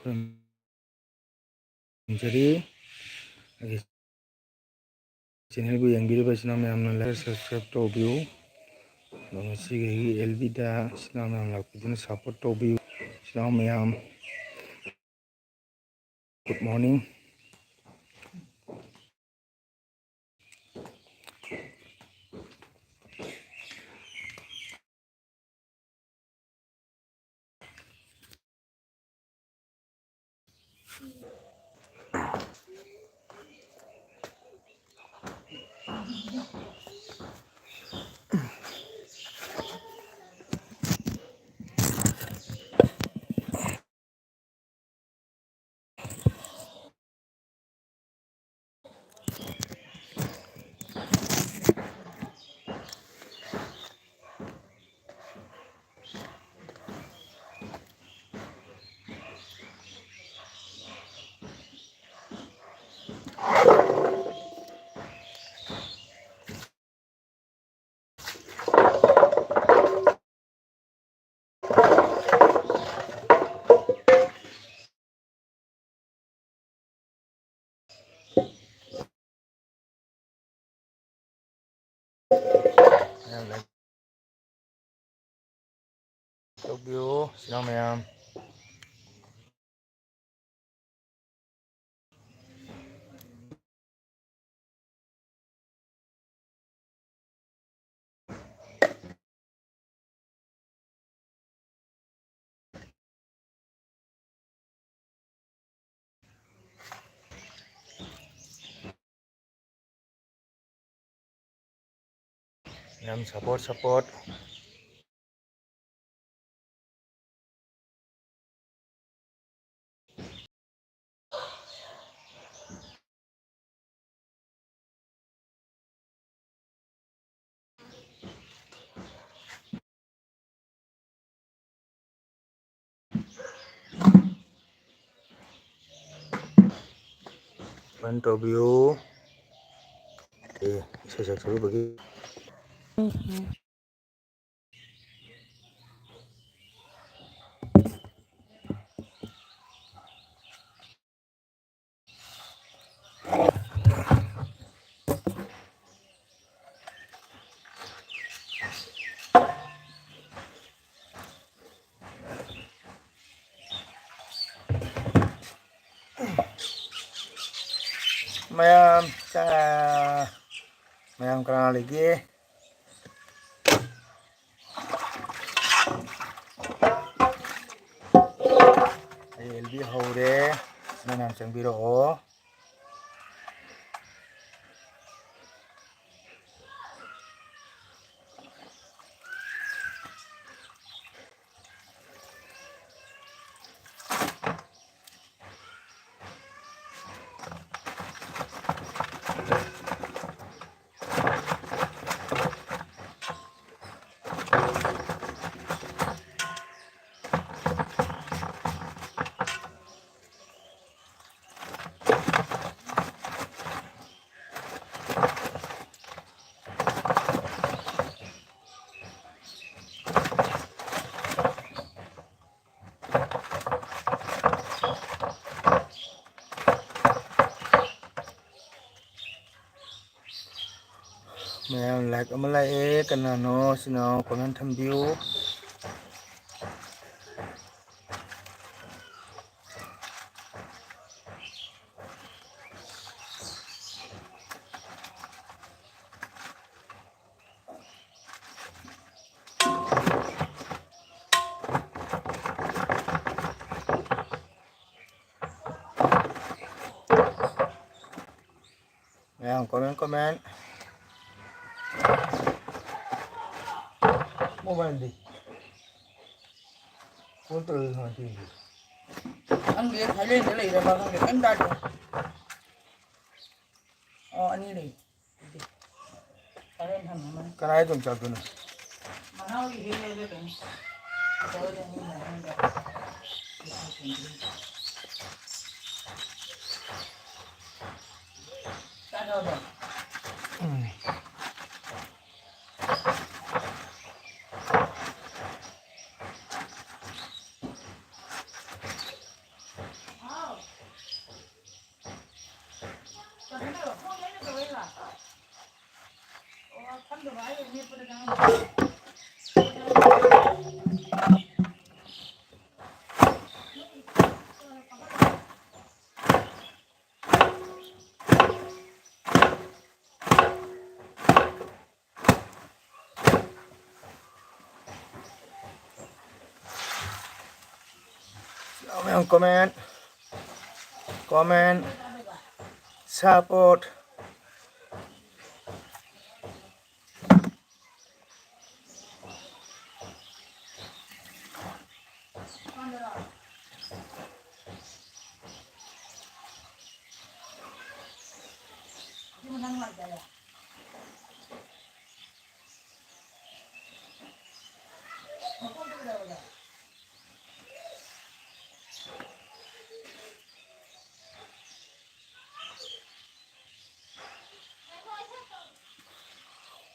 ꯈꯨꯔꯨꯝꯖꯔꯤ ꯑꯩꯒꯤ ꯆꯦꯅꯦꯜꯕꯨ ꯌꯦꯡꯕꯤꯔꯤꯕ ꯏꯆꯤꯟ ꯏꯅꯥꯎ ꯃꯌꯥꯝꯅ ꯂꯥꯏꯛ ꯁꯕꯁꯀ꯭ꯔꯥꯏꯕ ꯇꯧꯕꯤꯌꯨ ꯑꯗꯨꯒ ꯉꯁꯤꯒꯤ ꯑꯩꯒꯤ ꯑꯦꯜꯕꯤꯗ ꯏꯆꯤꯟ ꯏꯅꯥꯎ ꯃꯌꯥꯝ ꯂꯥꯛꯄꯤꯗꯨꯅ ꯁꯞꯄꯣꯔꯠ ꯇꯧꯕꯤꯌꯨ ꯏꯆꯤꯟ ꯏꯅꯥꯎ ꯃꯌꯥꯝ ꯒꯨꯗ ꯃꯣꯔꯅꯤꯡ ꯃꯌꯥꯝ ꯂꯥꯏꯛ ꯇꯧꯕꯤꯌꯨ ꯏꯆꯤꯟ ꯏꯅꯥꯎ ꯃꯌꯥꯝ ꯌꯥꯝ ꯁꯞꯄꯣꯔꯠ ꯀꯃꯦꯟ ꯇꯧꯕꯤꯌꯨ ꯏꯁꯩ ꯁꯛꯆꯔꯨꯕꯒꯤ ꯃꯌꯥꯝ ꯃꯌꯥꯝ ꯀꯅꯥ ꯂꯩꯒꯦ ꯑꯩ ꯑꯦꯜꯕꯤ ꯍꯧꯔꯦ ꯃꯌꯥꯝ ꯆꯪꯕꯤꯔꯛꯑꯣ ꯃꯌꯥꯝ ꯂꯥꯏꯛ ꯑꯃ ꯂꯥꯛꯑꯦ ꯀꯅꯥꯅꯣ ꯁꯤꯅꯣ ꯀꯣꯃꯦꯟ ꯊꯝꯕꯤꯌꯨ mày comment comment mobile đi cuốn từ hỏi gì anh biết thấy lên cái này rồi mà không được anh ta được anh đi đi cái lên thằng mà cái này dùng chào tuần mà nó gì đi lên đấy chơi lên như này cái đâu rồi Yang komen, support.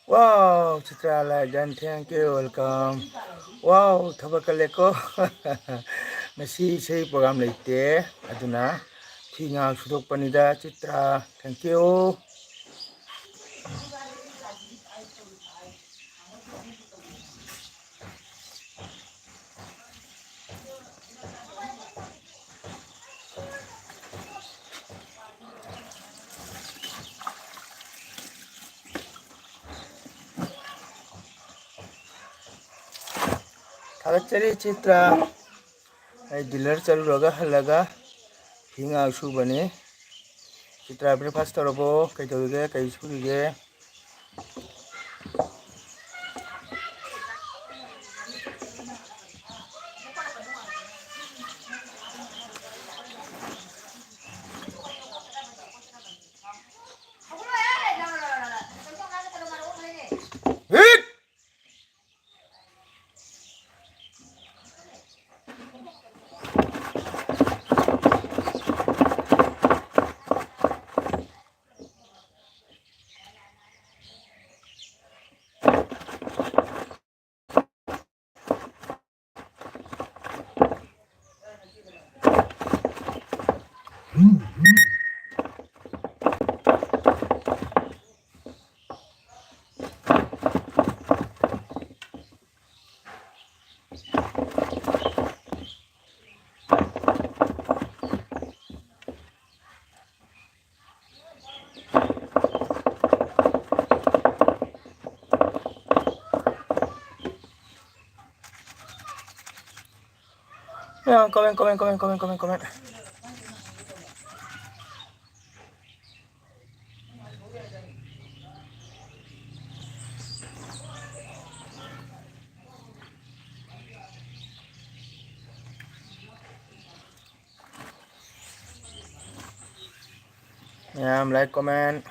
Wow, Citra like dan thank you, welcome. Wow, thaba kaleko. Nasi sei program leite aduna thinga sudok panida Citra, thank you. Thagachari Citra, ai dealer chaluraga halaga thinga subani. Citra breakfast torobo kai toige kai surige. Hit! Ya, komen. Ya, like, comment.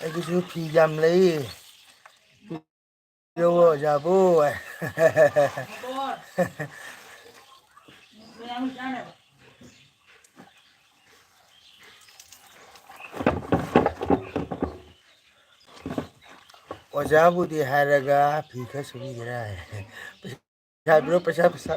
ꯑꯩꯒꯤꯁꯨ ꯐꯤ ꯌꯥꯝ ꯂꯩ ꯄꯤꯔꯛꯑꯣ ꯑꯣꯖꯥꯕꯨ motor yang mana ꯑꯣꯖꯥꯕꯨꯗꯤ ꯍꯥꯏꯔꯒ ꯐꯤ ꯈꯔ ꯁꯨꯕꯤꯒꯦꯔꯥ ꯄꯩꯁꯥ ꯄꯤꯔꯣ ꯄꯩꯁꯥ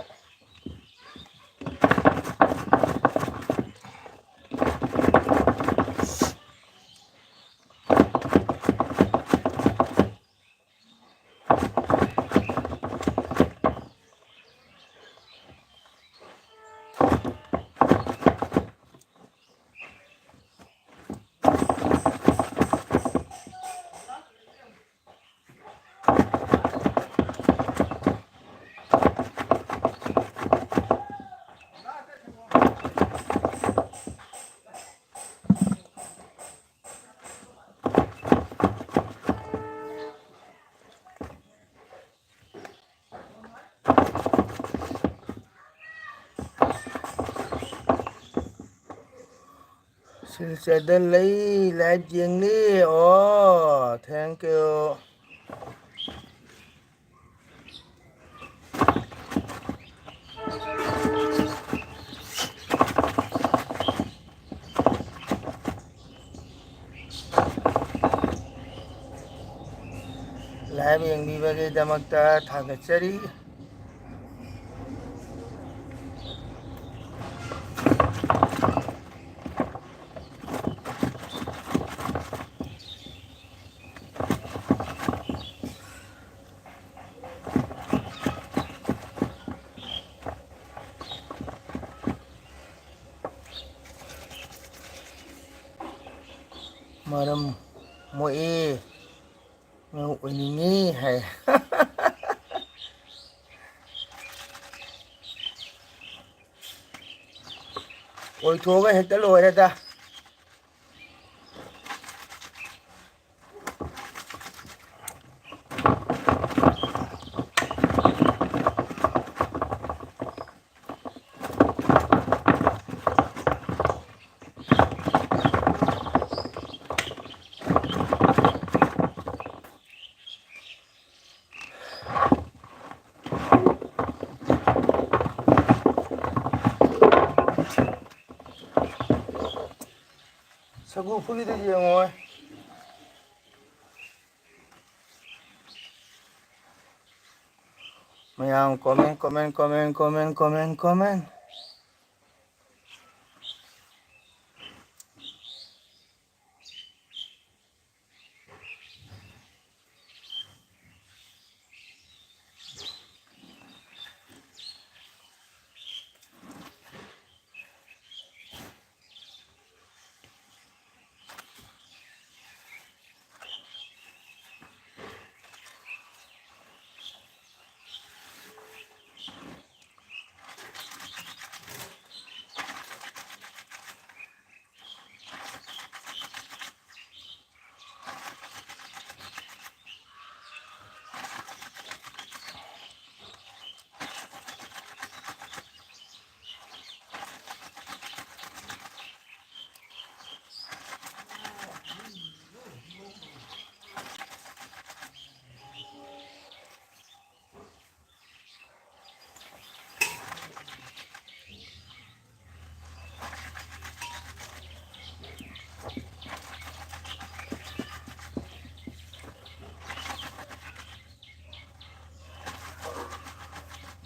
ꯁꯤꯜꯆꯔꯗ ꯂꯩ ꯂꯥꯏꯚ ꯌꯦꯡꯂꯤ ꯑꯣ ꯊꯦꯡꯛ ꯌꯨ ꯂꯥꯏꯚ ꯌꯦꯡꯕꯤꯕꯒꯤꯗꯃꯛꯇ ꯊꯥꯒꯠꯆꯔꯤ ꯃꯔꯝ ꯃꯣꯛꯏ ꯑꯣꯏꯅꯤꯡꯉꯤ ꯍꯥꯏ ꯑꯣꯏꯊꯣꯛꯑꯒ ꯍꯦꯛꯇ ꯂꯣꯏꯔꯦꯗ ꯁꯒꯨ ꯐꯨꯂꯤꯗꯨ ꯌꯦꯡꯉꯣꯏ ꯃꯌꯥꯝ ꯀꯣꯃꯦꯟ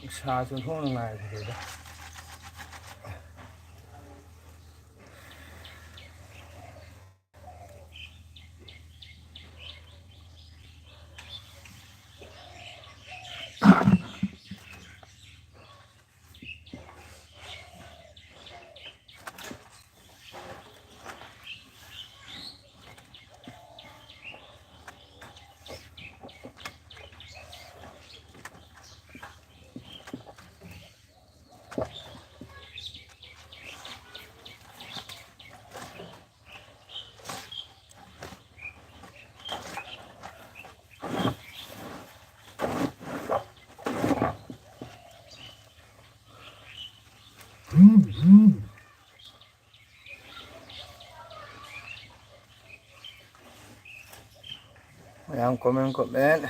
ꯏꯁꯥꯁꯨ ꯊꯣꯡ ꯅꯨꯡꯉꯥꯏꯔꯦꯗ ꯃꯌꯥꯝ comment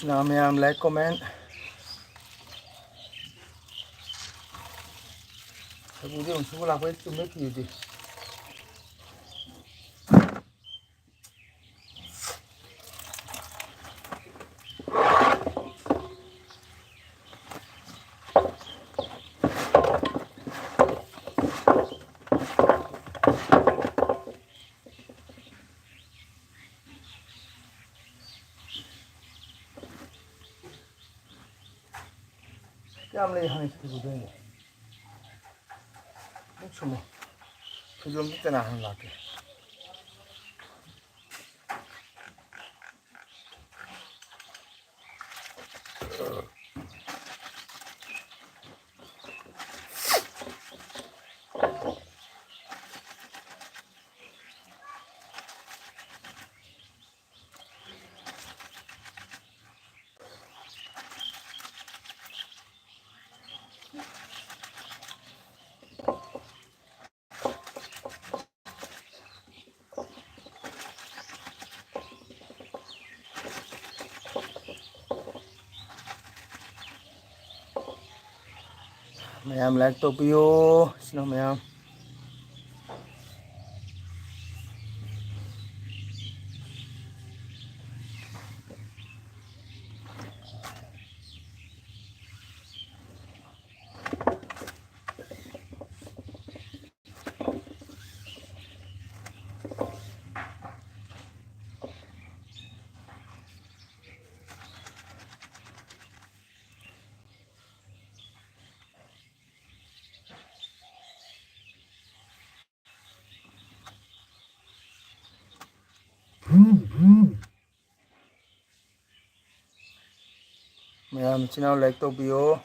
sina mayam like comment sabu de unsu la kwai tume ti yam lay hani sabu de ni chumo film tana han la ke mayam like to piyo sina mayam mayam china like to piyo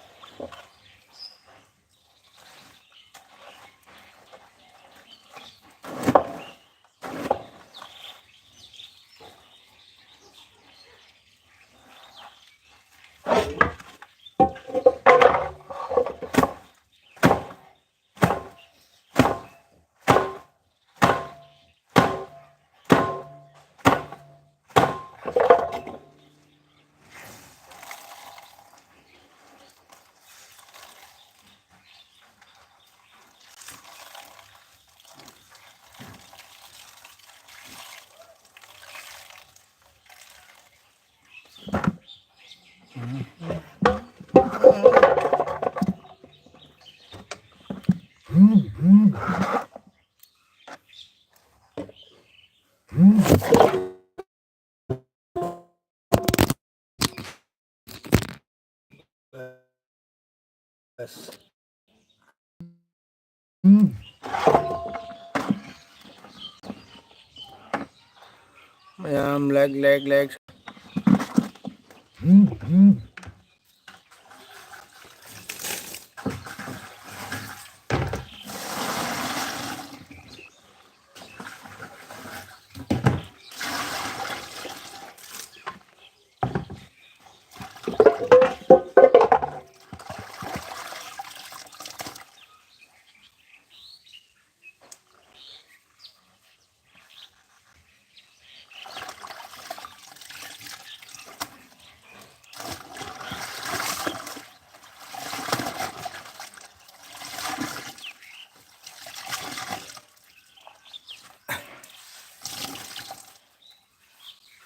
yes mayam like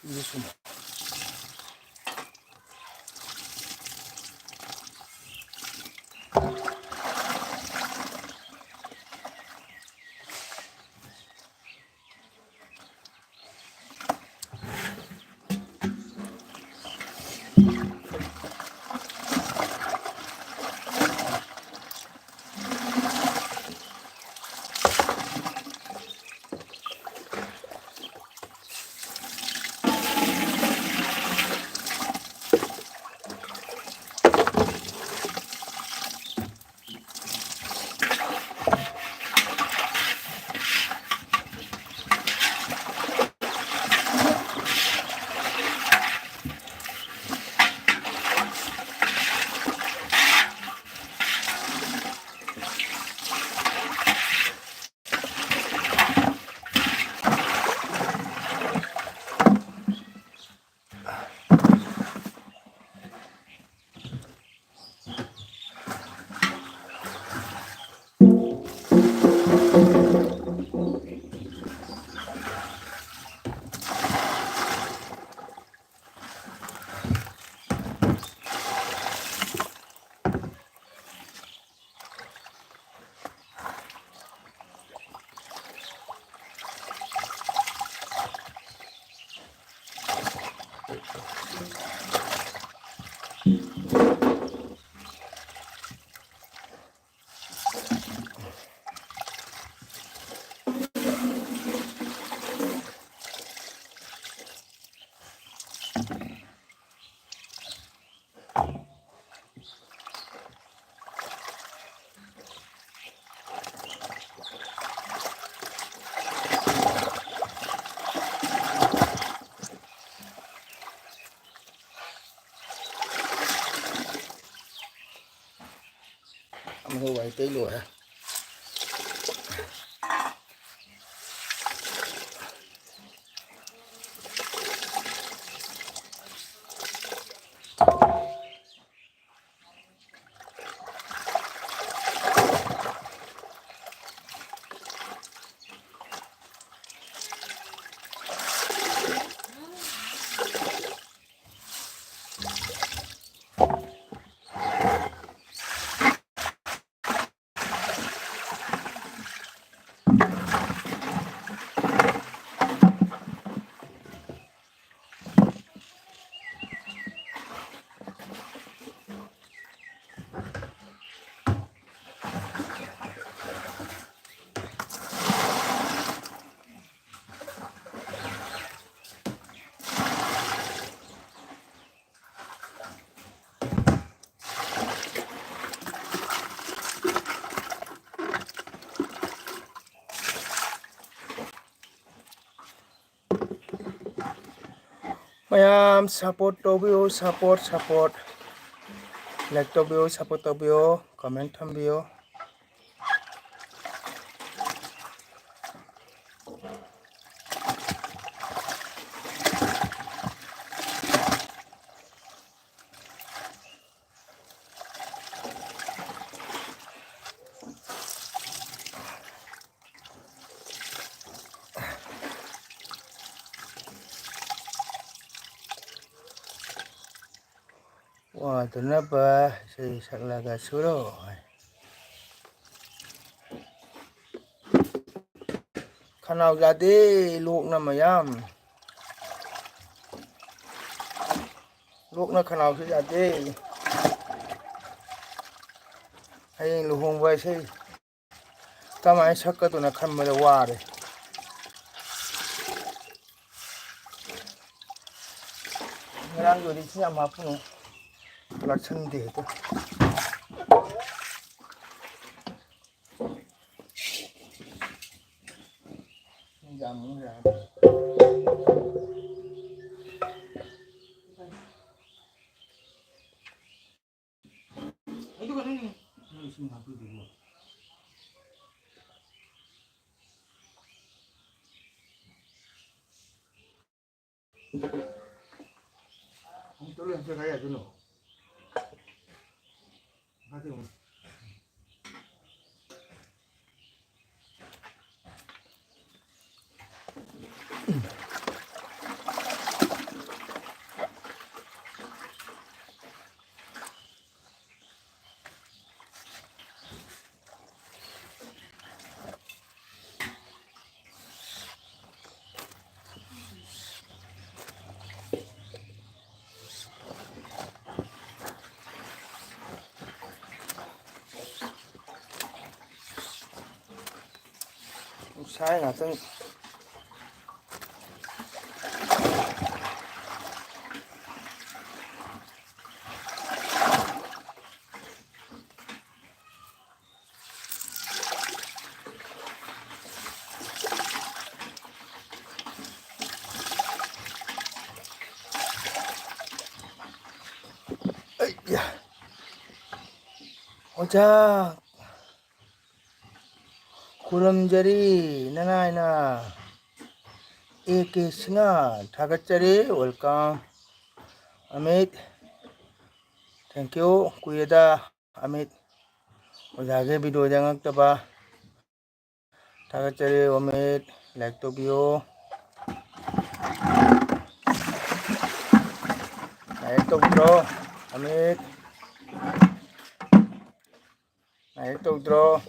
this one hồi vậy tí lụa mayam support tobio support like tobio support tobio comment thambio wah kenapa saya laga suruh khanau jadi luk na mayam luk na khanau su jadi hay luhung vai sai kamai sakka tu na khamma da ware ngarang yo di sia ma puno laksan de to jam ra itu kan ini sing hampir di luar itu yang saya kayak dulu hati sai là tôi ấy da ôi cha kulamjari nanaina ek singa thagachari welcome amit thank you kuyeda amit ojage video jangak taba thagachari amit like to bio like to bro amit like to bro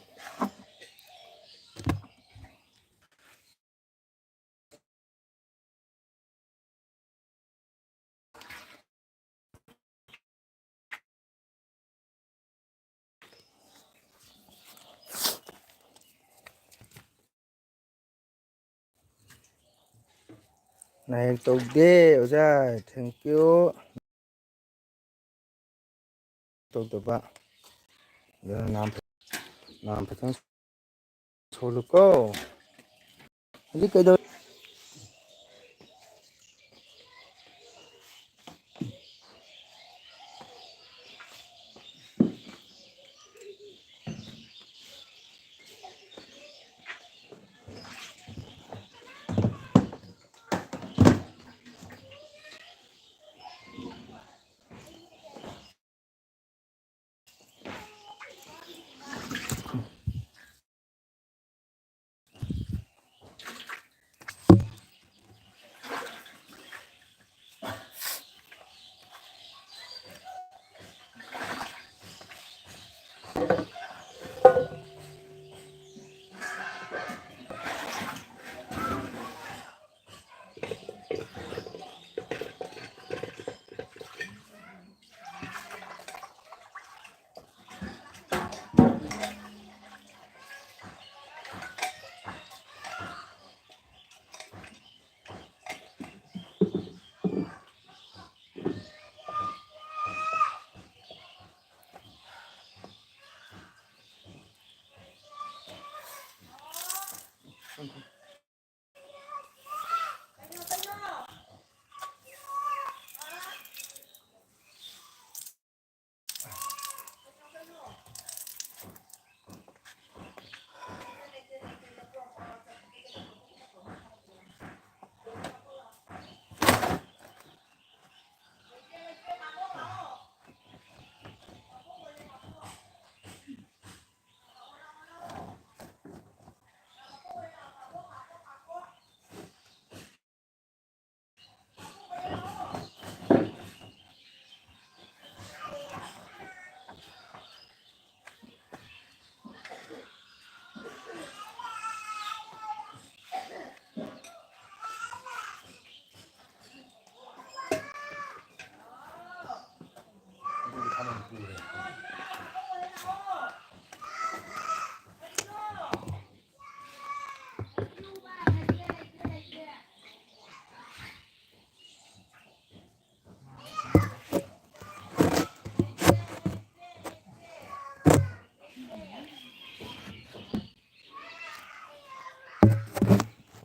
này tục đi ra thank you tục tập bạn giờ làm phải thằng số lực cô cái cây đôi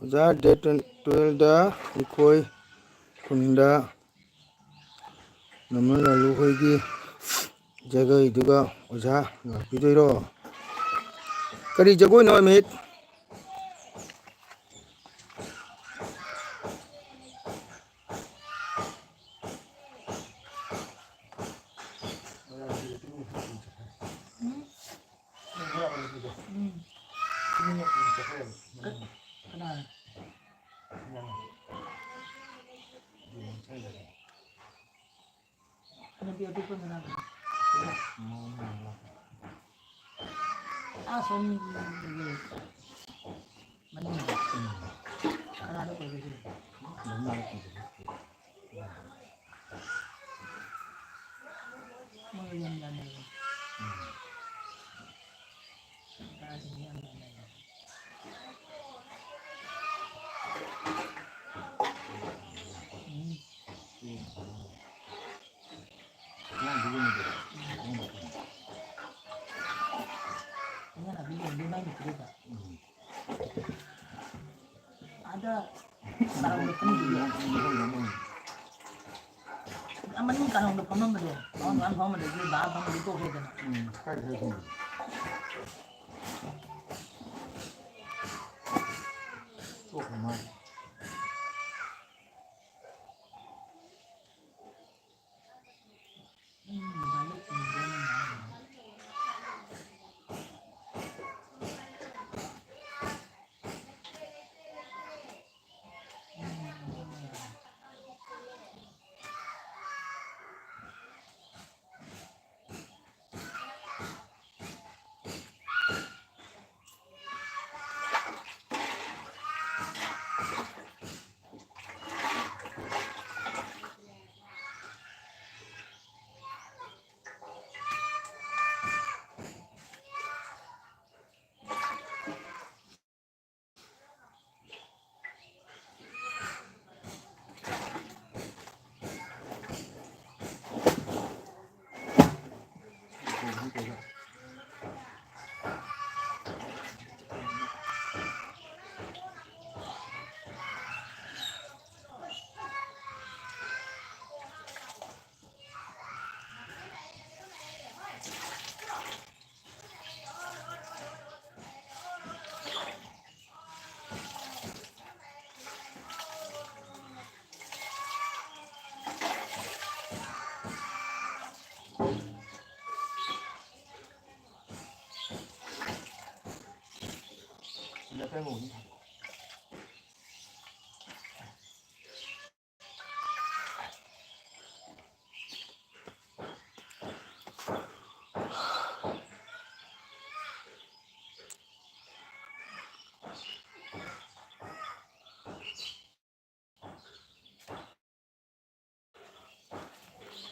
ꯑꯣꯖꯥ date 12ꯗ ꯑꯩꯈꯣꯏ ꯈꯨꯟꯗ ꯅꯃꯟ ꯂꯥꯂꯨ ꯍꯣꯏꯒꯤ ꯖꯒꯣꯏꯗꯨꯒ ꯑꯣꯖꯥ ꯂꯥꯛꯄꯤꯗꯣꯏꯔꯣ? ꯀꯔꯤ ꯖꯒꯣꯏꯅꯣ Amit? Aman kanong do pamam do. On wan pamam do ba pamam do ko dena.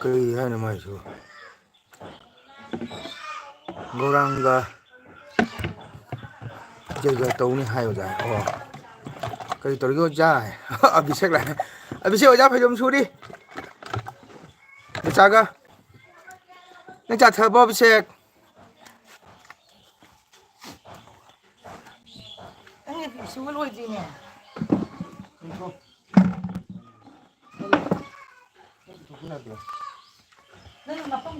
ꯀꯔꯤ ꯍꯥꯏꯅꯣ ꯃꯥꯏꯁꯨ ꯒꯧꯔꯥꯡꯒ ꯖꯩꯒ ꯇꯧꯅꯤ ꯍꯥꯏꯕꯗꯥꯏ ꯑꯣ ꯀꯔꯤ ꯇꯧꯔꯤꯒꯦ ꯑꯣꯖꯥ ꯑꯕꯤꯁꯦꯛ ꯂꯥꯛꯑꯦ ꯑꯕꯤꯁꯦꯛ ꯑꯣꯖꯥ ꯐꯩꯖꯣꯝ ꯁꯨꯔꯤ ꯆꯥꯒ ꯅꯪ ꯆꯥ ꯊꯛꯑꯕꯣ ꯑꯕꯤꯁꯦꯛ ꯅꯪꯒꯤ ꯐꯤ ꯁꯨꯕ ꯂꯣꯏꯗ꯭ꯔꯤꯅꯦ ꯅꯪ ꯃꯐꯝ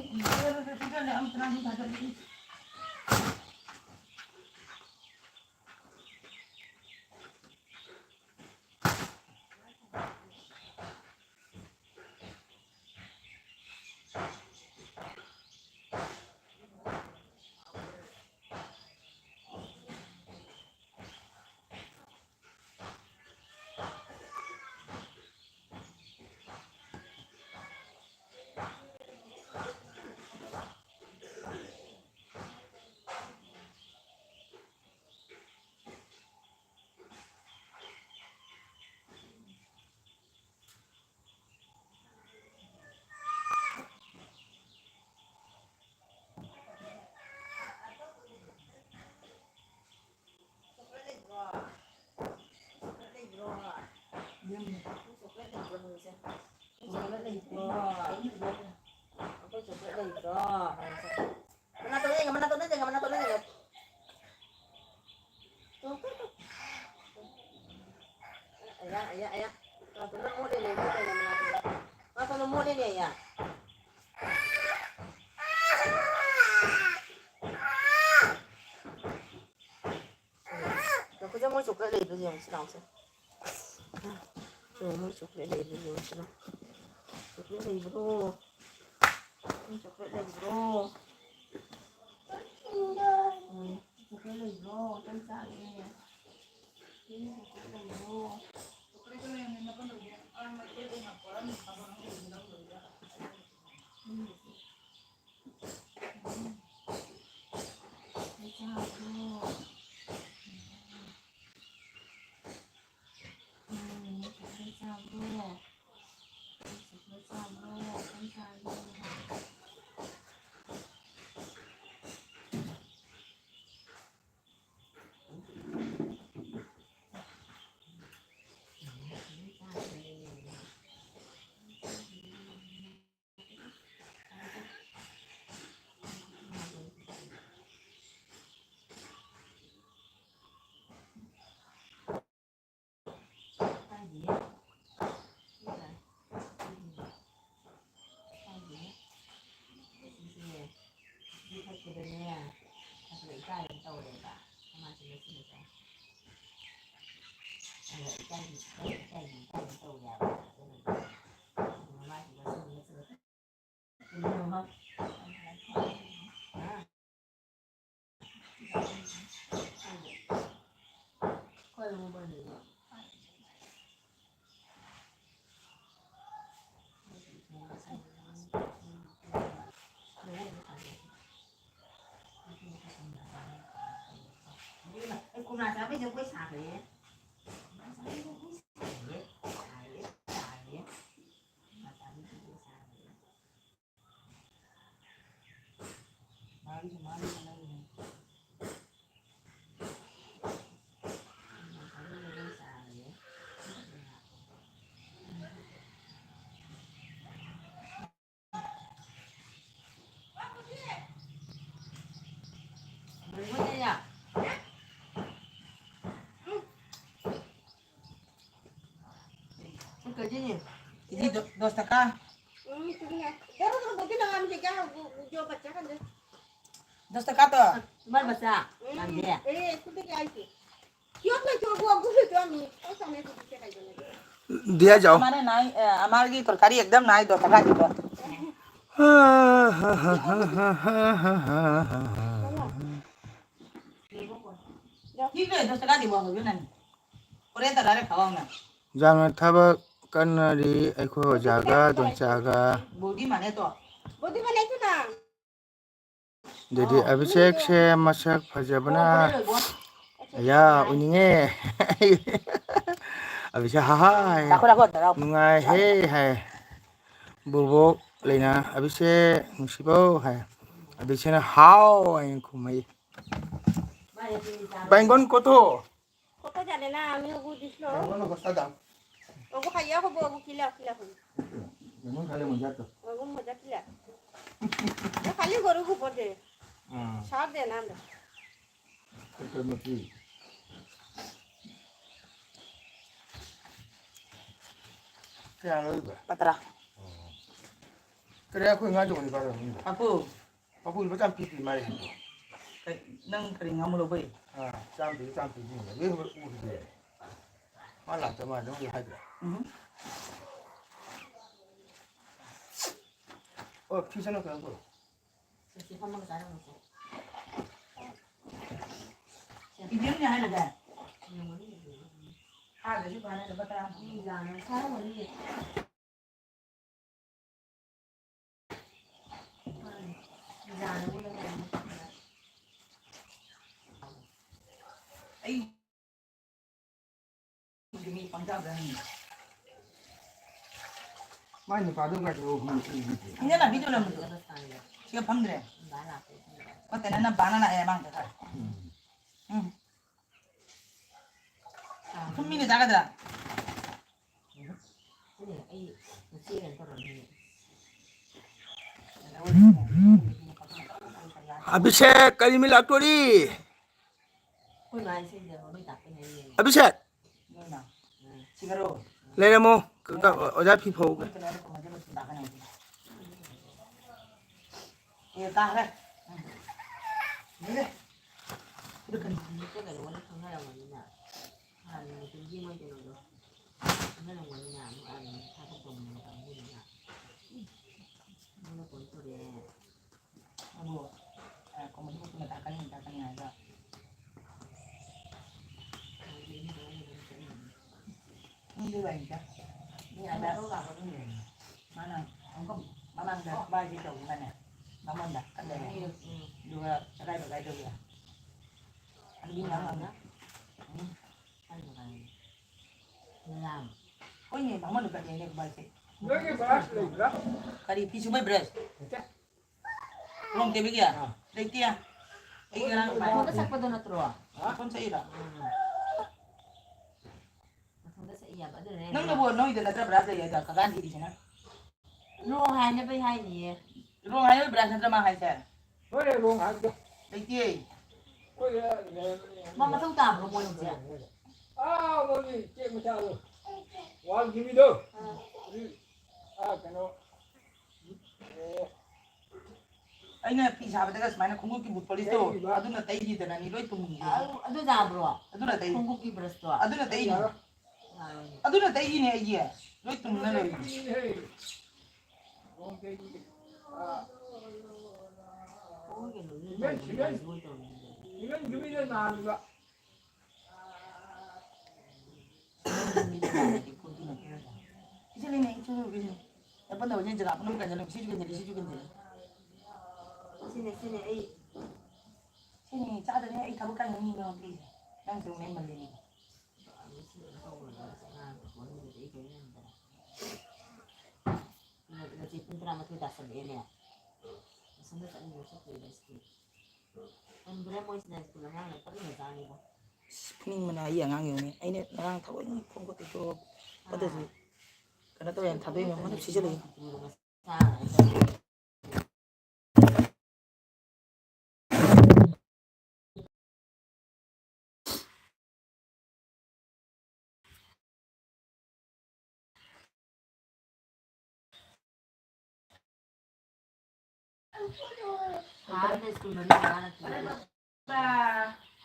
그저 뭘 초콜릿 레이블 영수 나오세요. 뭘 초콜릿 레이블 영수 나. 초콜릿 레이블로. 초콜릿 레이블로. 초콜릿 레이블로 좀 짜게. 초콜릿 레이블로. 초콜릿 레이블로 몇 번 넣게. 아, 막 이렇게 막 거라는 가방을 넣는다고 그러자. Cô nào sao bây giờ quay sạc đấy? Kerjanya, ini dos taka. Dos taka tuh. Cuma baca. Nanti ya. दिया जाओ हमारे नाई हमारे की तरकारी एकदम नाई दो टका की तो ठीक है 10 टका दी बोल ना पूरे तरह रे खावा ना जाना थबक कन्नरी अखो जागा दोंचागा बॉडी माने तो बॉडी माने तो ना देदी अभिषेक से मसक फजबना या उनिंगे अभिषेक हाय नुंगाई हे है बुबोक Lena abise musibo hai abise na how ayin kumai bangon koto কত জানে না আমি ওগু দিছিল bangon ko sadam ওগু খাইয়া হবো ওগু কিলা কিলা হবো bangon khale mujha to ওগু মজা কিলা খালি গরু গোবর দে সার দে না আমরা to mati kaya lo ba পাতরা kaya ko nga jong ni ba আপু papu ba cham pi pi mai nang kari ngamulo bay cham pi ni le ho u de ma la cha ma dong ye hai de 피 sana ka ko 이제는 하나 돼. 아, 내가 이거 하나 더 받아. 이거는 사람이 ấy thì mình phong trào rồi mai ni pa do ga to 이제 나 비디오 넣으면 돼 지금 밤들에 그때 나는 바나나 애 망대 살 응 손민이 나가더라 Abhishek kalimi laktori Abhishek 지가로 lele mo ka oja phi phau 예, 다 그래. 그래. 이렇게 뭐, 아, como digo que me está caliente allá. Như vậy chứ. Như là mana, không mana nggak baik itu gimana? Mama nggak ada ya. Dua cerai berkali dulu ya. Ada bilang nggak? Kok ini mama udah kerja ini baik sih. Kali pisu baik beres. Belum tebik ya? Tebik ya? Ini orang Punta sa paduna troa. pun saya dah. Punta sa iya ba dire. Nang nabuo no ida natra berasa ya dah kagan di sana. Ro hai na bai hai ni. Ruang ayo berasa natra mahal saya. Ore long ha ko Tebik ya. Mama tau ta ro mo yung siya. mo ni che mo cha lo wal gibi do kano Aina pisa ba daga semana kungu ki but polis to. Adu na tai di dana ni loi tum ni. Ado da bro. Adu na tai. Kung ki bras to. Adu na tai ni. Adu na tai ni ai ya. Loi tum na loi. Kung ki no ni. imen gibi de na ba Isa ni itu begini. Apa namanya jerak pun bukan jalan sini juga jadi sini juga jadi. Sini ai. Sini cara ni ai tahu kan ni nanti. Yang tu ni mandi. Nasi punta na matuta sa ene. Sanda sa inyo sa kuya ski. Ang bra mo is na school na na pari na tani mo. Pening mana iya ngang ni. Ai ni orang tahu ni kong ko tu. Pada tu. Karena tu yang tahu yang mana sisi lagi. Ada school na na tu.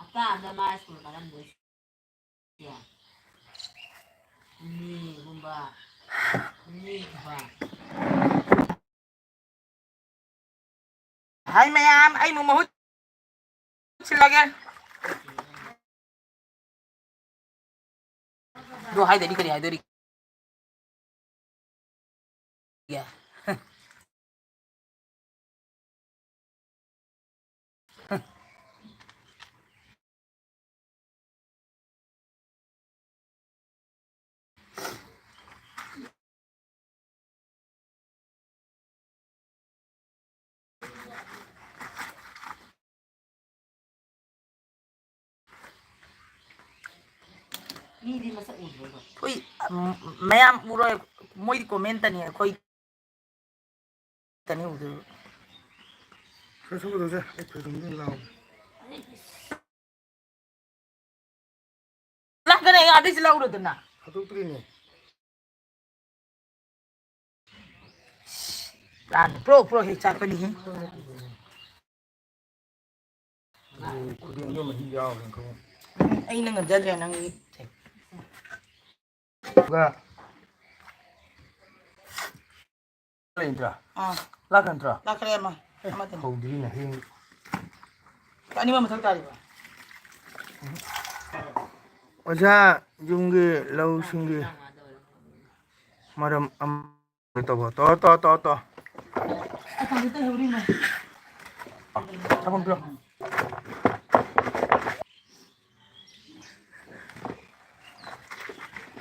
Ata ada ma school na na mo. Ya. Ni bomba. Ni ba. Hai mayam, ai mau mahut. Silakan. Dua hai dari kali hai dari. Ya. ꯃꯤꯗꯤ ꯃꯁꯛ ꯎꯗ꯭ꯔꯣꯕ ꯊꯣꯏ ꯃꯌꯥꯝ ꯎꯔꯣꯏ ꯃꯣꯏꯗꯤ ꯀꯣꯃꯦꯟꯇꯅꯤ ꯑꯩꯈꯣꯏ ꯇꯅꯤ ꯎꯗꯣꯏꯕ ꯁꯨꯒꯗꯧꯁꯦ ꯑꯩ ꯐꯩꯖꯣꯝꯗ ꯂꯥꯎ ꯂꯥꯛꯀꯅꯤ ꯑꯥꯗꯩꯁꯤ ꯂꯧꯔꯨꯗꯅ ꯍꯥꯠꯇꯣꯛꯇ꯭ꯔꯤꯅꯦ ꯄ꯭ꯔꯣ ꯍꯦꯛ ꯆꯥꯛꯄꯅꯤꯍꯦ ꯈꯨꯗꯤꯡꯗꯣ ꯃꯍꯤ ꯌꯥꯎꯔꯦ ꯈꯪꯉꯣ ꯑꯩꯅ ꯉꯝꯖꯗ꯭ꯔꯦ ꯅꯪꯒꯤ ꯂꯩꯇ꯭ꯔꯥ ꯑꯥ ꯂꯥꯛꯀꯟꯇ꯭ꯔꯥ ꯂꯥꯛꯈ꯭ꯔꯦ ꯑꯃ ꯑꯃꯗꯅꯤ ꯍꯧꯗ꯭ꯔꯤꯅꯦ ꯍꯌꯦꯡ ꯑꯅꯤꯃꯛ ꯃꯊꯛ ꯇꯥꯔꯤꯕ ꯑꯣꯖꯥ ꯌꯨꯝꯒꯤ ꯂꯧꯁꯤꯡꯒꯤ ꯃꯔꯝ ꯑꯃ ꯇꯧꯕ ꯇꯧ ꯊꯝꯃꯣ ꯄꯤꯔꯣ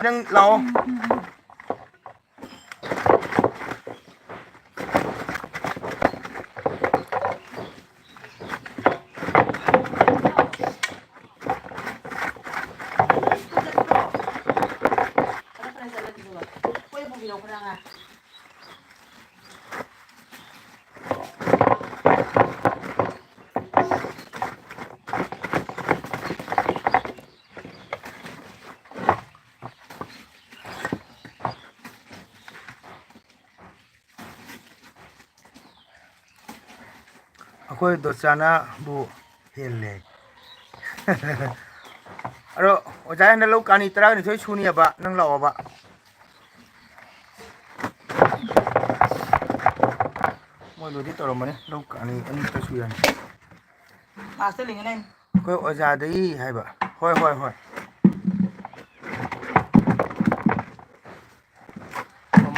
ꯅꯪ ꯂꯥꯛꯑꯣ ꯑꯩꯈꯣꯏ ꯗꯣꯆꯥꯅꯕꯨ ꯍꯦꯜꯂꯦ ꯑꯗꯣ ꯑꯣꯖꯥ ꯍꯟꯗꯛ ꯂꯧ ꯀꯥꯅꯤ 12 ꯁꯨꯅꯤꯑꯕ ꯅꯪ ꯂꯥꯛꯑꯣꯕ ꯃꯣꯏ ꯂꯣꯏꯗꯤ ꯇꯧꯔꯝꯕꯅꯤ ꯂꯧ ꯀꯥꯅꯤ 2 ꯁꯨ ꯌꯥꯅꯤ ꯃꯥꯁꯇꯔ ꯂꯤꯡꯒꯅꯦ ꯑꯩꯈꯣꯏ ꯑꯣꯖꯥꯗꯒꯤ ꯍꯥꯏꯕ ꯍꯣꯏ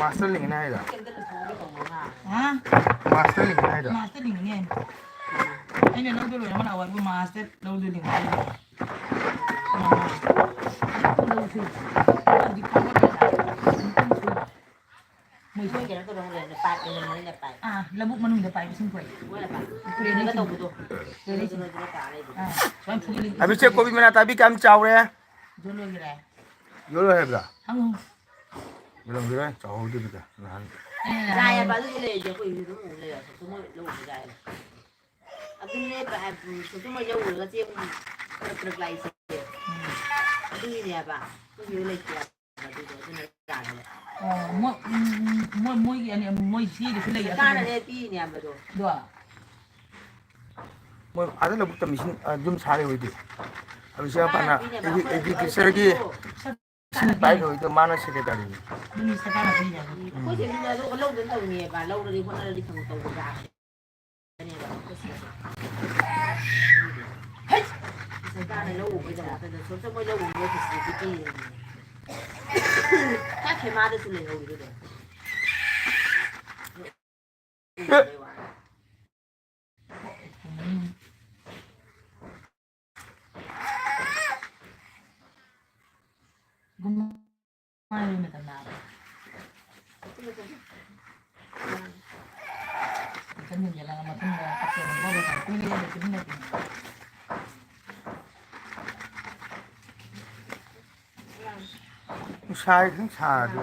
ꯃꯥꯁꯇꯔ ꯂꯤꯡꯒꯅꯤ ꯍꯥꯏꯔ ꯃꯥꯁꯇꯔ ꯂꯤꯡꯒꯅꯤ ꯍꯥꯏꯔ ꯃꯥꯁꯇꯔ ꯂꯤꯡꯒꯅꯤ ꯑꯩꯅ ꯂꯧꯗꯣ ꯂꯣꯏꯔ ꯑꯃ ꯂꯥꯛꯑꯣ ꯑꯗꯨꯒ ꯃꯥꯁꯇꯔ ꯂꯧꯗꯣ ꯂꯤꯡꯒꯅꯤ ꯃꯣꯏ ꯀꯩꯅꯣ ꯇꯧꯔ ꯂꯩꯔꯝꯅꯦ ꯄꯥꯏꯞ ꯂꯩꯔꯝꯃꯅꯤꯅꯦ ꯄꯥꯏꯞ ꯂꯧꯕꯨꯛ ꯃꯅꯨꯡꯗ ꯄꯥꯏꯞ ꯏꯁꯤꯡ ꯄꯨꯔꯛꯏ ꯃꯣꯏꯅ ꯄꯥꯏꯞ ꯇꯧꯕꯗꯣ ꯖꯣꯔꯣ ꯇꯥ ꯂꯩꯕꯗꯣ ꯑꯕꯤꯁꯦꯛ ꯀꯣꯕꯤ ꯃꯅꯥ ꯇꯥꯕꯤ ꯀꯌꯥꯝ ꯆꯥꯎꯔꯦ ꯂꯣꯏꯈ꯭ꯔꯦ ꯌꯣꯜꯂꯣꯏ ꯍꯥꯏꯕ꯭ꯔꯥ ꯍꯪꯉꯨ ꯌꯣꯜꯂꯝꯈꯤꯔꯣꯏ ꯆꯥꯎꯍꯧꯗꯕꯤꯗ ꯅꯍꯥꯟ ꯌꯥꯏꯑꯕ ꯑꯗꯨꯗꯤ ꯂꯩꯔꯗꯤ ꯑꯩꯈꯣꯏꯁꯨ ꯑꯗꯨꯝ ꯎ ꯂꯩꯔ ꯃꯣꯏ ꯂꯧꯕ ꯌꯥꯏꯑꯕ ꯑꯗꯨꯅꯦ ꯁꯨꯝꯃꯣꯏ ꯂꯧꯔꯒ ꯆꯦꯡ ꯄꯨꯂꯞ ꯂꯥꯛꯏꯁꯦ ꯑꯗꯨꯒꯤꯅꯦꯕ ꯑꯩꯈꯣꯏꯒꯤ ꯂꯩꯇꯦ ꯑꯗꯨꯗꯣ ꯑꯗꯨꯅ ꯌꯥꯗꯕ ꯃꯣꯏ ꯁꯤꯗꯁꯨ ꯂꯩ ꯀꯥꯟꯅꯅꯦ ꯄꯤꯔꯤꯅꯦ ꯑꯕꯗꯣ ꯃꯣꯏ ꯑꯥꯗ ꯂꯧꯕꯨꯛꯇ ꯃꯤꯁꯤꯡ ꯑꯗꯨꯝ ꯁꯥꯔꯦ ꯑꯣꯏꯗꯤ ꯑꯗꯨ ꯁꯔꯀꯥꯔꯅ ꯄꯥꯟꯅ ꯄꯤꯅꯦꯕ ꯑꯦꯒ꯭ꯔꯤꯀꯜꯆꯔꯒꯤ ꯏꯁꯤꯡ ꯄꯥꯏꯕ ꯑꯣꯏꯗꯣ ꯃꯥꯅ ꯁꯦꯀ꯭ꯔꯦꯇꯔꯤꯅꯤ ꯑꯩꯈꯣꯏꯁꯦ ꯑꯗꯨꯒ ꯂꯧꯗꯅ ꯇꯧꯅꯤꯑꯕ ꯂꯧꯔꯗꯤ ꯍꯣꯠꯅꯔꯗꯤ ꯊꯕꯛ ꯇꯧꯕ ꯌꯥꯕꯅꯦ ꯁꯔꯀꯥꯔꯅ ꯂꯧ ꯎꯕꯒꯤꯗꯃꯛꯇ ꯁꯣꯝꯇ ꯃꯣꯏ ꯂꯧ ꯎꯕꯒꯤ ꯐꯦꯁꯤꯂꯤꯇꯤ ꯄꯤꯔꯤꯅꯤ ꯈꯦꯃꯥꯗꯁꯨ ꯂꯩꯍꯧꯔꯤꯗꯨꯗꯤ ꯅꯨꯡꯁꯥ ꯈꯤꯇꯪ ꯁꯥꯔꯗꯤ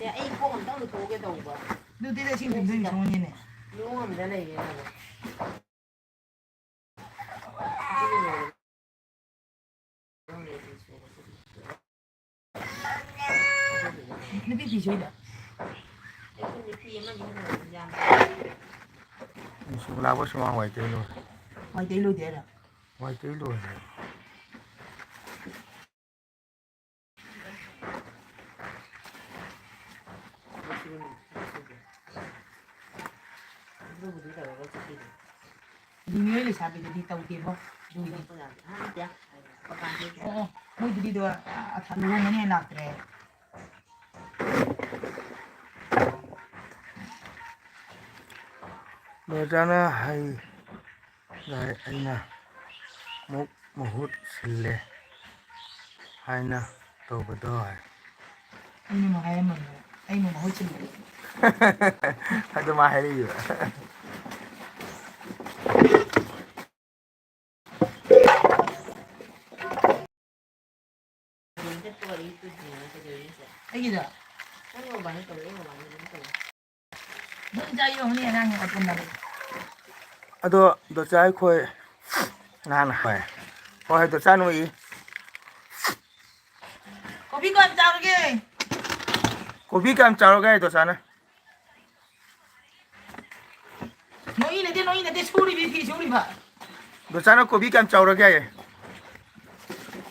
ꯑꯩ ꯈꯣꯡ ꯑꯝꯇꯪ ꯂꯨꯊꯣꯛꯎꯒꯦ ꯇꯧꯕ ꯑꯗꯨꯗꯤ ꯏꯁꯤꯡ ꯊꯨꯝꯗꯣꯏꯅꯤ ꯁꯣꯡꯉꯅꯤꯅꯦ ꯅꯣꯡ ꯑꯃꯗ ꯂꯩꯌꯦ ꯅꯨꯄꯤ ꯐꯤ ꯁꯨꯏꯔꯣ ꯁꯨꯃꯥꯡ ꯋꯥꯏ ꯇꯩ ꯂꯣꯏꯔꯦ ꯋꯥꯏ ꯇꯩ ꯂꯣꯏꯗꯦ ꯍꯥꯏꯔꯣ ꯋꯥꯏ ꯇꯩ ꯂꯣꯏꯔꯦ ꯅꯤꯡꯉꯦ ꯂꯩꯁꯥꯕꯤꯗꯗꯤ ꯇꯧꯗꯦꯕꯣ ꯑꯣ ꯃꯣꯏꯗꯨꯗꯤꯗꯣ ꯂꯨꯍꯣꯡꯒꯅꯤ ꯂꯥꯛꯇ꯭ꯔꯦ ꯃꯦꯖꯥꯅ ꯍꯩ ꯑꯩꯅ ꯃꯨꯛ ꯃꯍꯨꯠ ꯁꯤꯜꯂꯦ ꯍꯥꯏꯅ ꯇꯧꯕꯗꯣ ꯑꯩꯅ ꯑꯃꯨꯛ ꯍꯥꯏꯔꯝꯃꯕꯅꯦ ꯑꯩꯅ ꯃꯍꯨꯠ ꯁꯤꯜꯂꯦ ꯑꯗꯨ ꯃꯥ ꯍꯥꯏꯔꯛꯏꯕ ꯆꯠꯄꯒ ꯏꯠꯇꯨꯗꯤꯅ ꯀꯩꯗꯧꯔꯤꯁꯦ ꯑꯩꯒꯤꯗꯣ ꯅꯪ ꯃꯕꯥꯅꯤ ꯇꯧꯔꯦ ꯑꯩ ꯃꯕꯥꯅꯤ ꯑꯗꯨꯝ ꯇꯧꯔꯦ ꯅꯣꯏ ꯆꯥꯏꯌꯣꯅꯤ ꯑꯉꯥꯡ ꯑꯄꯟꯅꯕ ꯑꯗꯣ ꯗꯣꯆꯥ ꯑꯩꯈꯣꯏ ꯅꯍꯥꯟ ꯍꯣꯏ ꯍꯣꯏ ꯗꯣꯆꯥ ꯅꯣꯏ ꯀꯣꯕꯤ ꯀꯌꯥꯝ ꯆꯥꯎꯔꯒꯦ ꯀꯣꯕꯤ ꯀꯌꯥꯝ ꯆꯥꯎꯔꯒꯦ ꯗꯣꯆꯥꯅ ꯅꯣꯏ ꯅꯠꯇꯦ ꯁꯨꯔꯤꯕꯤ ꯐꯤ ꯁꯨꯔꯤꯕ ꯗꯣꯆꯥꯅ ꯀꯣꯕꯤ ꯀꯌꯥꯝ ꯆꯥꯎꯔꯒꯦ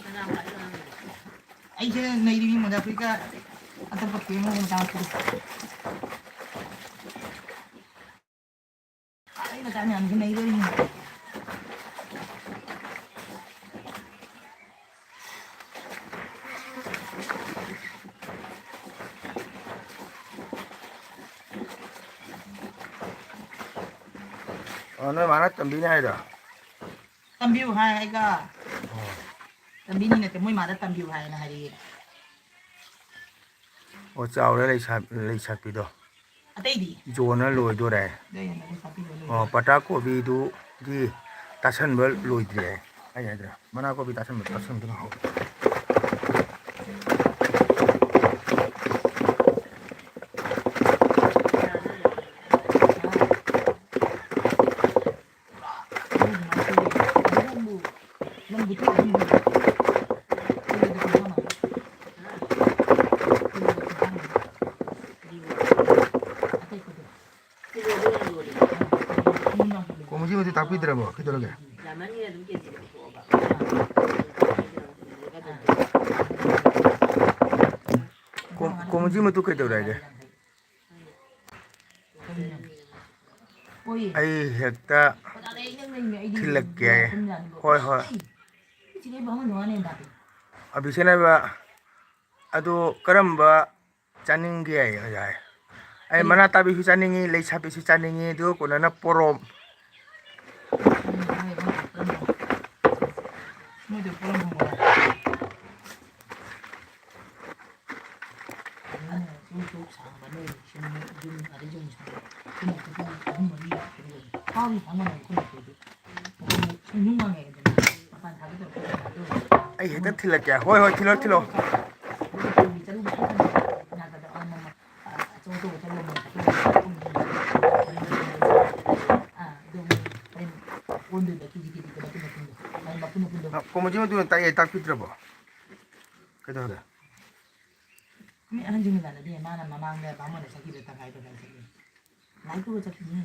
ꯀꯅꯥ ꯈ꯭ꯋꯥꯏ ꯉꯥꯡꯉꯤꯅꯣ ꯑꯩꯁꯦ ꯅꯩꯔꯤꯕꯤ ꯃꯣꯖꯥ ꯐꯨꯔꯤꯠꯀ ꯑꯇꯣꯞꯄ ꯐꯤ ꯑꯃ ꯃꯆꯥ ꯑꯩ ꯃꯆꯥ ꯃꯌꯥꯝꯁꯤ ꯅꯩꯗꯣꯔꯤꯅꯤ ꯅꯣꯏ ꯃꯥꯅ ꯇꯝꯕꯤꯅꯤ ꯍꯥꯏꯔꯣ ꯇꯝꯕꯤꯌꯨ ꯍꯥꯏ ꯑꯩꯒ ꯇꯝꯕꯤꯅꯤ ꯅꯠꯇꯦ ꯃꯣꯏ ꯃꯥꯗ ꯇꯝꯕꯤꯌꯨ ꯍꯥꯏꯅ ꯍꯥꯏꯔꯛꯑꯦ ꯑꯣ ꯆꯥꯎꯔꯦ ꯂꯩ ꯁꯥꯠꯄꯤꯗꯣ ꯑꯇꯩꯗꯤ ꯖꯣꯟꯅ ꯂꯣꯏꯗꯣꯔꯦ ꯑꯣ ꯄꯇꯥ ꯀꯣꯕꯤꯗꯨꯒꯤ ꯇꯥꯁꯟꯕ ꯂꯣꯏꯗ꯭ꯔꯤ ꯍꯥꯏ ꯍꯥꯏꯗ꯭ꯔꯥ ꯃꯅꯥ ꯀꯣꯕꯤ ꯇꯥꯁꯟꯕꯗꯨꯅ ꯍꯧꯋꯦ ꯀꯣꯃꯁꯤ ꯃꯗꯨ ꯇꯥꯛꯄꯤꯗ꯭ꯔꯕꯣ ꯀꯩꯗꯧꯔꯒꯦ ꯌꯥꯝꯃꯟꯅꯤ ꯑꯗꯨꯝ ꯀꯦꯖꯤꯗ ꯄꯨꯊꯣꯛꯑꯕ ꯀꯣꯃꯁꯤ ꯃꯗꯨ ꯀꯩꯗꯧꯔꯒꯦ ꯑꯩ ꯍꯦꯛꯇ ꯊꯤꯜꯂꯛꯀꯦ ꯍꯣꯏ ꯍꯣꯏ ꯑꯕꯤꯁꯦꯅꯕ ꯑꯗꯨ ꯀꯔꯝꯕ ꯆꯥꯅꯤꯡꯒꯦ ꯌꯥꯏ ꯑꯩ ꯃꯅꯥ ꯇꯥꯕꯤꯁꯨ ꯆꯥꯅꯤꯡꯉꯤ ꯂꯩ ꯁꯥꯠꯄꯤꯁꯨ ꯆꯥꯅꯤꯡꯉꯤ ꯑꯗꯨꯒ ꯀꯣꯟꯅꯅ ꯄꯣꯔꯣꯝ ꯑꯩ ꯍꯦꯛꯇ ꯊꯤꯜꯂꯛꯀꯦ ꯍꯣꯏ ꯍꯣꯏ ꯊꯤꯜꯂꯣ ꯊꯤꯜꯂꯣ ꯀꯣꯃꯁꯤ ꯃꯗꯨꯅ ꯇꯥꯛꯄꯤꯗ꯭ꯔꯕꯣ ꯀꯩꯗꯧꯔꯦ ꯃꯤ ꯑꯍꯟꯁꯤꯡꯅ ꯀꯥꯟꯗꯗꯤ ꯃꯥꯅ ꯃꯃꯥꯡꯗ ꯕꯥꯃꯣꯟꯗ ꯆꯠꯈꯤꯕ ꯇꯪꯈꯥꯏ ꯆꯠꯈꯤ ꯂꯥꯏꯔꯤꯛꯇꯨꯒ ꯆꯠꯈꯤꯅꯤ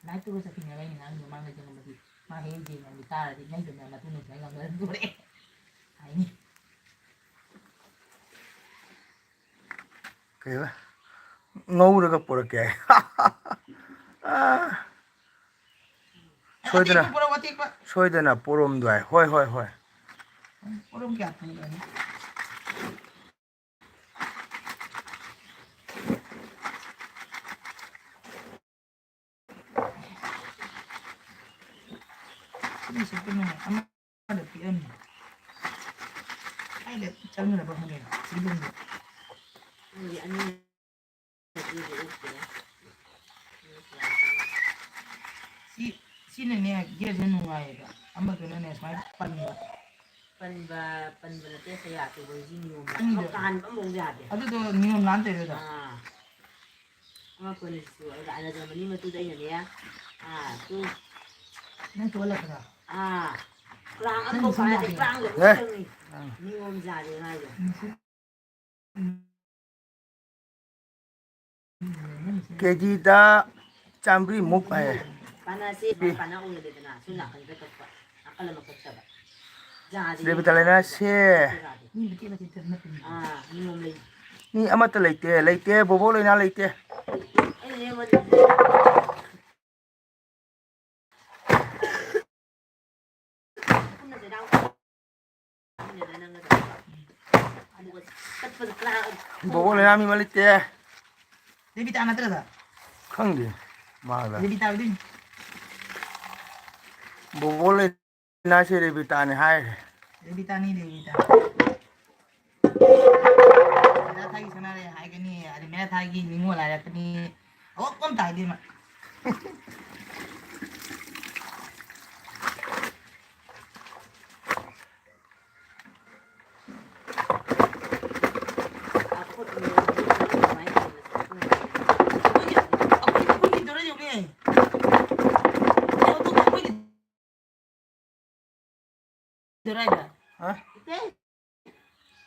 ꯂꯥꯏꯔꯤꯛꯇꯨꯒ ꯆꯠꯈꯤꯅꯦꯕ ꯑꯩꯅ ꯉꯥꯡꯒꯤ ꯃꯃꯥꯡꯗ ꯆꯪꯉꯝꯃꯗꯤ ꯃꯥ ꯍꯦꯛ ꯌꯦꯡꯉꯗꯤ ꯇꯥꯔꯗꯤ ꯅꯪꯗꯨꯅ ꯃꯇꯨꯡꯗ ꯁꯨꯃꯥꯏꯅ ꯉꯝꯗꯅ ꯊꯣꯛꯂꯛꯑꯦ ꯍꯥꯏꯅꯤ ꯀꯩꯕ ꯉꯧꯔꯒ ꯄꯨꯔꯛꯀꯦ ꯑꯇꯦꯛꯄ ꯄꯨꯔꯛꯑꯣ ꯑꯇꯦꯛꯄ ꯁꯣꯏꯗꯅ ꯄꯣꯔꯣꯝꯗꯣꯏ ꯍꯣꯏ ꯍꯣꯏ ꯍꯣꯏ ꯄꯣꯔꯣꯝ ꯀꯌꯥ ꯄꯨꯔꯛꯑꯅꯤ ꯁꯤꯅꯅꯦ ꯒꯦꯁꯁꯦ ꯅꯨꯡꯉꯥꯏꯌꯦꯕ ꯑꯃꯗꯨꯅꯅꯦ ꯁꯨꯃꯥꯏꯅ ꯄꯟꯕ ꯅꯠꯇꯦ ꯀꯌꯥ ꯇꯧꯕꯒꯤ ꯅꯤꯌꯣꯝ ꯀꯥꯟꯕ ꯑꯃꯐꯥꯎ ꯌꯥꯗꯦ ꯑꯗꯨꯗꯣ ꯅꯤꯌꯣꯝ ꯂꯥꯟ ꯇꯧꯔꯤꯗꯣ ꯑꯉꯛꯄꯅꯤꯁꯨ ꯑꯅꯗꯃꯅꯤ ꯃꯇꯨꯗ ꯑꯩꯅꯅꯦ ꯅꯪ ꯇꯣꯜꯂꯛꯄꯗꯣ ꯀ꯭ꯔꯥꯡ ꯑꯃꯐꯥꯎ ꯐꯥꯗꯦ ꯀ꯭ꯔꯥꯡꯗ ꯂꯣꯏ ꯆꯪꯉꯤ ꯅꯤꯌꯣꯝ ꯖꯥꯗꯦ ꯍꯥꯏꯗꯣ ꯀꯦꯖꯤꯗ 100ꯃꯨꯛ ꯍꯥꯏꯌꯦ ꯄꯥꯅꯁꯤ ꯄꯥꯅ ꯑꯣꯏꯅꯗꯦꯗꯅ ꯁꯣꯝ ꯅꯥꯀꯟꯗ ꯀꯛꯄ ꯅꯥꯀꯜ ꯑꯃ ꯀꯛꯇꯕ ꯔꯦꯕꯤꯀꯥ ꯂꯩꯅꯥ ꯁꯦ ꯅꯤꯌꯣꯝ ꯂꯩ ꯃꯤ ꯑꯃꯠꯇ ꯂꯩꯇꯦ ꯕꯣꯕꯣꯛ ꯂꯩꯅꯥ ꯂꯩꯇꯦ ꯕꯣꯕꯣꯛ ꯂꯩꯅꯥ ꯃꯤ ꯑꯃ ꯂꯩꯇꯦ ꯔꯦꯕꯤꯇꯥ ꯅꯠꯇ꯭ꯔꯗ ꯈꯪꯗꯦ ꯃꯥꯒ ꯔꯦꯕꯤꯇꯥ ꯑꯣꯏꯗꯣꯏꯅꯤ ꯕꯣꯕꯣꯛ ꯂꯩꯅꯥꯁꯦ ꯔꯦꯕꯤꯇꯥꯅꯦ ꯍꯥꯏ ꯔꯦꯕꯤꯇꯥꯅꯤ ꯃꯦꯔꯥ ꯊꯥꯒꯤ ꯁꯥꯟꯅꯔꯦ ꯍꯥꯏꯒꯅꯤ ꯑꯗꯩ ꯃꯦꯔꯥ ꯊꯥꯒꯤ ꯅꯤꯡꯉꯣꯜ ꯍꯥꯏꯔꯛꯀꯅꯤ ꯑꯋꯛꯄ ꯑꯃ ꯇꯥꯏꯗꯦ ꯃꯥ Driver. Hah? Ite.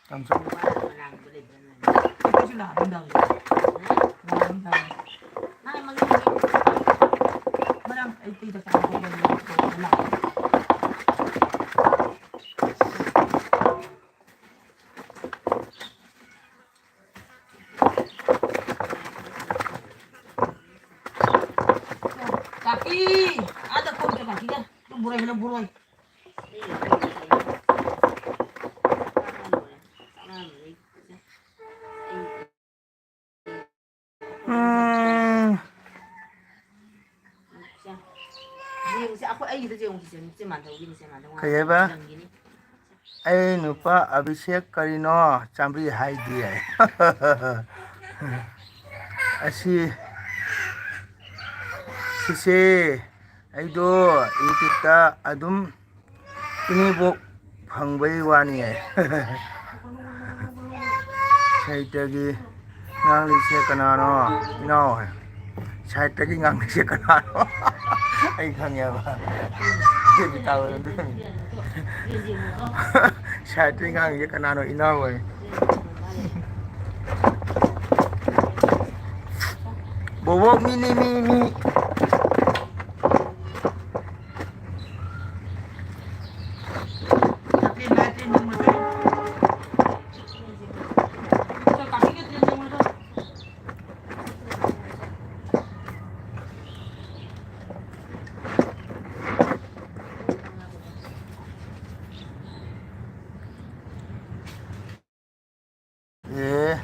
Langsung. Walang beli. Ito sila, ang daw. Ang daw. Ay, mag-ibig. Marang, ito yung sa ako ba nila ito. Wala. Kaki! Ada ko sa kaki ka. Buray na buray. Kaya ba? Ay, nupa, Abhishek Karino, Chambri Haidi ay. Asi, sisi, aido, itika, adum, inibok, hangbay wani ay. Saitagi, ngang lise kanano, no. Saitagi ngang lise kanano. Ay, kanya ba? Hindi tawa lang doon. Saitagi ngang lise kanano, inaw ay. Bobo mini mini. Natin yung mga so, kaki ka din yung mga Eh,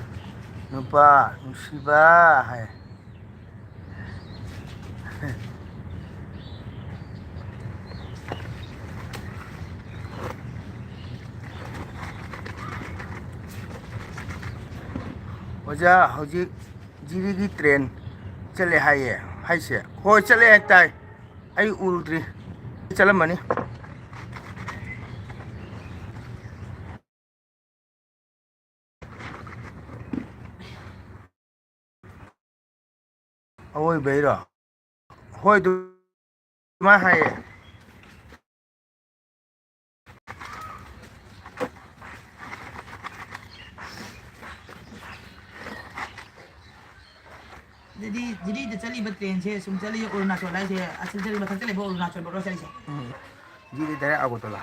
nupa, nusiba, ay. Oja, hojik jirigi train chale haye, haise. Hoi chale hai tai. Ai ultri. Chalam mani. Oi beira. Hoi du ma haye. jadi dia cari betul je, sum cari Arunachal lah je, asal cari betul cari bawa Arunachal baru cari je. Jiri dare agotola.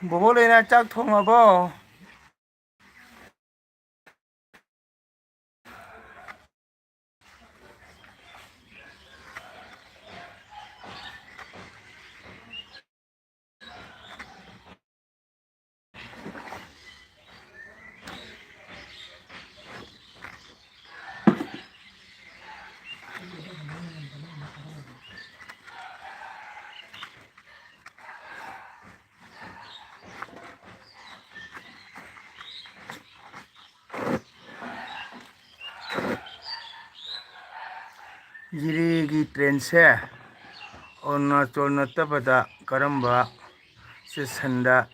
Bobo le na chak thong abo. Jirigi train se Arunachal natabada karamba se sanda